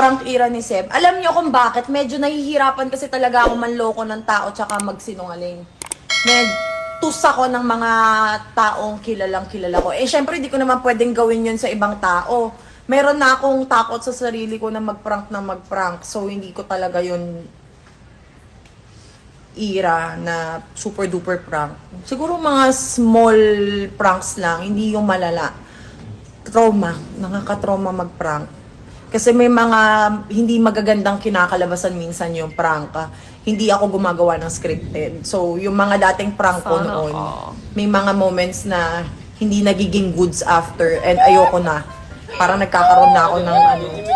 prank era ni Seb. Alam niyo kung bakit? Medyo nahihirapan kasi talaga ako manloko ng tao tsaka magsinungaling. Tus ako ng mga taong kilalang kilala ko. Eh, syempre, di ko naman pwedeng gawin yun sa ibang tao. Meron na akong takot sa sarili ko na mag-prank. So, hindi ko talaga yun era na super duper prank. Siguro mga small pranks lang, hindi yung malala. Trauma. Nakaka-trauma mag-prank. Kasi may mga hindi magagandang kinakalabasan minsan yung prank. Hindi ako gumagawa ng scripted. So, yung mga dating prank ko noon, may mga moments na hindi nagiging goods after and ayoko na. Parang nagkakaroon na ako ng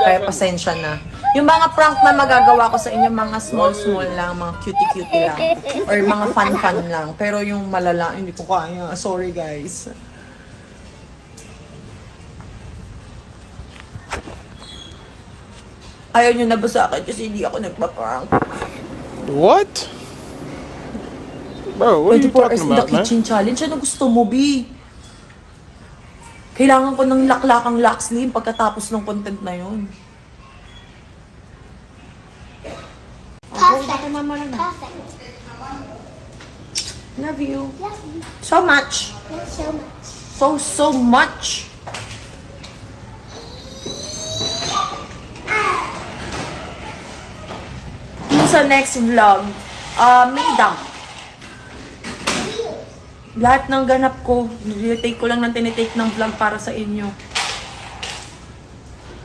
kaya pasensya na. Yung mga prank na magagawa ko sa inyo, mga small lang, mga cutie-cutie lang. Or mga fun-fun lang. Pero yung malala, hindi ko kaya. Sorry guys. Ayaw nyo na ba sa akin kasi hindi ako nagpa-prank? What? Bro, what are you 24 hours talking in the about, man? kitchen challenge. Ano gusto mo, B? Kailangan ko ng laklakang lock slim pagkatapos ng content na yun. Perfect. Perfect. Love you. Love you. So much. Not so much. So much. Sa next vlog, may dump. Lahat ng ganap ko, nilitake ko lang ng tinitake ng vlog para sa inyo.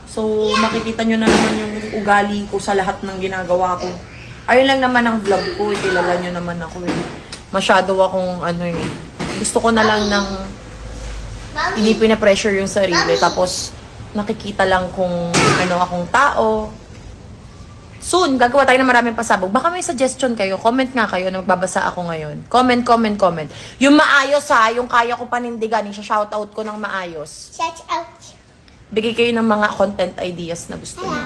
So, makikita nyo na naman yung ugali ko sa lahat ng ginagawa ko. Ayun lang naman ang vlog ko, kilala nyo naman ako eh. Masyado akong gusto ko na lang ng hindi pina-pressure yung sarili. Tapos, nakikita lang kung ano akong tao. Soon, gagawa tayo ng maraming pasabog. Baka may suggestion kayo. Comment nga kayo na magbabasa ako ngayon. Comment. Yung maayos yung kaya ko panindigan. Shoutout ko ng maayos. Shout out. Bigay kayo ng mga content ideas na gusto niyo.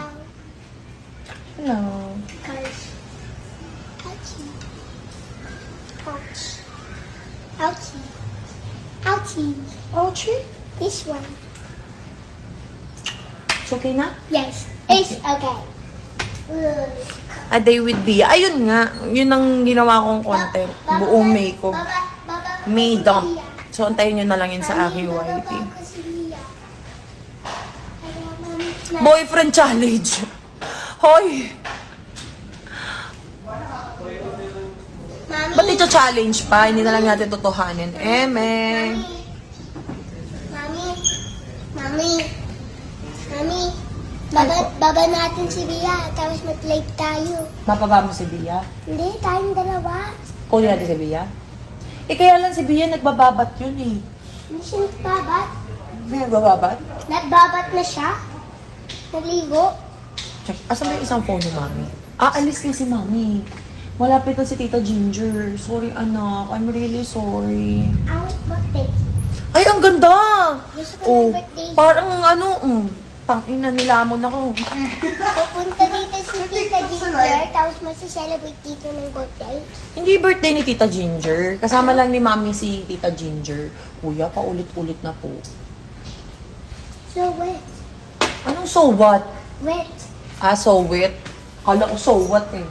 Hello. Hello. Ouchie. Ouch. Ouchie. Ouchie. Ouchie. This one. It's okay na? Yes. It's okay. A day with Bia. Ayun nga. Yun ang ginawa kong content. Buong May ko. May dump. So, antayin nyo na lang yun sa aking YT. Boyfriend challenge. Hoy! Mommy. Ba't ito challenge pa? Hindi na lang natin totohanin. Eme. Mami. Baba natin si Bia, tapos mag-late tayo. Mapaba mo si Bia? Hindi, tayong dalawa. Kunin natin si Bia? Eh, kaya lang si Bia nagbababat yun eh. Hindi siya nagbabat. May nagbababat? Nagbabat na siya. Naligo. Check. Asan ba yung isang phone ni Mami? Alis na si Mami. Malapit na si Tita Ginger. Sorry anak, I'm really sorry. Ang birthday. Ay, ang ganda! Gusto ko Oh, ng birthday. parang tangina nilamon ako. Pupunta dito si Tita Ginger, tapos masaselebrate dito ng birthday. Hindi birthday ni Tita Ginger. Kasama lang ni Mami si Tita Ginger. Kuya, paulit-ulit na po. So wet. Anong so what? Wet. So wet? Kala ko so what eh.